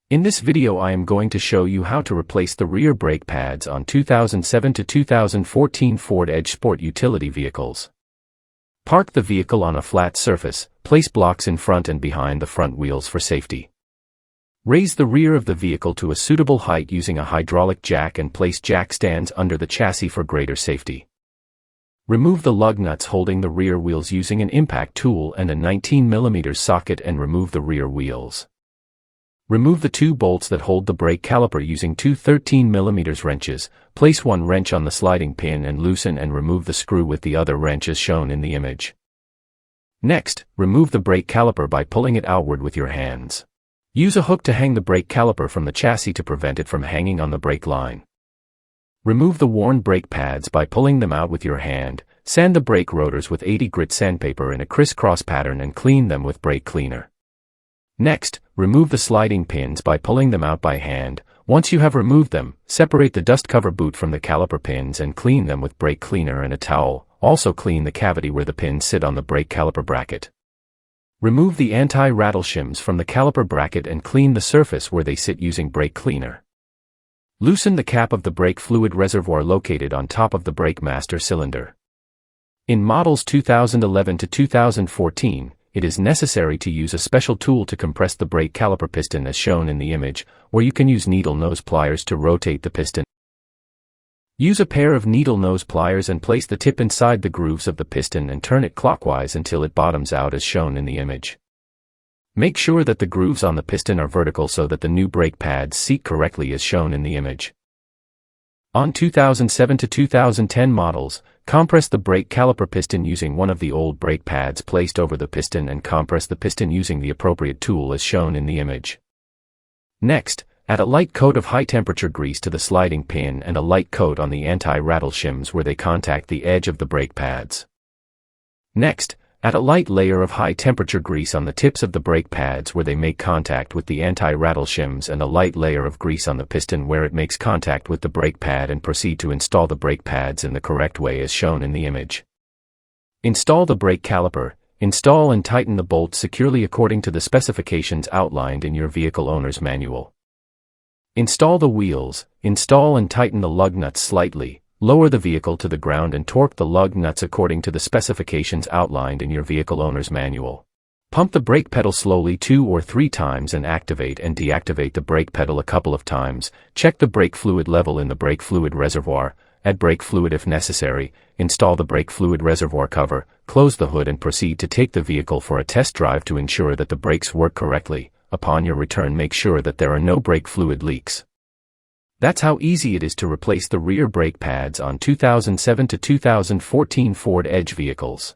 In this video I am going to show you how to replace the rear brake pads on 2007 to 2014 Ford Edge Sport utility vehicles. Park the vehicle on a flat surface, place blocks in front and behind the front wheels for safety. Raise the rear of the vehicle to a suitable height using a hydraulic jack and place jack stands under the chassis for greater safety. Remove the lug nuts holding the rear wheels using an impact tool and a 19mm socket and remove the rear wheels. Remove the two bolts that hold the brake caliper using two 13mm wrenches, place one wrench on the sliding pin and loosen and remove the screw with the other wrench as shown in the image. Next, remove the brake caliper by pulling it outward with your hands. Use a hook to hang the brake caliper from the chassis to prevent it from hanging on the brake line. Remove the worn brake pads by pulling them out with your hand, sand the brake rotors with 80 grit sandpaper in a crisscross pattern and clean them with brake cleaner. Next, remove the sliding pins by pulling them out by hand. Once you have removed them, separate the dust cover boot from the caliper pins and clean them with brake cleaner and a towel. Also clean the cavity where the pins sit on the brake caliper bracket. Remove the anti-rattle shims from the caliper bracket and clean the surface where they sit using brake cleaner. Loosen the cap of the brake fluid reservoir located on top of the brake master cylinder. In models 2011 to 2014, it is necessary to use a special tool to compress the brake caliper piston as shown in the image, or you can use needle nose pliers to rotate the piston. Use a pair of needle nose pliers and place the tip inside the grooves of the piston and turn it clockwise until it bottoms out as shown in the image. Make sure that the grooves on the piston are vertical so that the new brake pads seat correctly as shown in the image. On 2007 to 2010 models, compress the brake caliper piston using one of the old brake pads placed over the piston and compress the piston using the appropriate tool as shown in the image. Next, add a light coat of high-temperature grease to the sliding pin and a light coat on the anti-rattle shims where they contact the edge of the brake pads. Next, add a light layer of high-temperature grease on the tips of the brake pads where they make contact with the anti-rattle shims and a light layer of grease on the piston where it makes contact with the brake pad and proceed to install the brake pads in the correct way as shown in the image. Install the brake caliper. Install and tighten the bolts securely according to the specifications outlined in your vehicle owner's manual. Install the wheels. Install and tighten the lug nuts slightly. Lower the vehicle to the ground and torque the lug nuts according to the specifications outlined in your vehicle owner's manual. Pump the brake pedal slowly 2 or 3 times and activate and deactivate the brake pedal a couple of times. Check the brake fluid level in the brake fluid reservoir. Add brake fluid if necessary. Install the brake fluid reservoir cover. Close the hood and proceed to take the vehicle for a test drive to ensure that the brakes work correctly. Upon your return, make sure that there are no brake fluid leaks. That's how easy it is to replace the rear brake pads on 2007 to 2014 Ford Edge vehicles.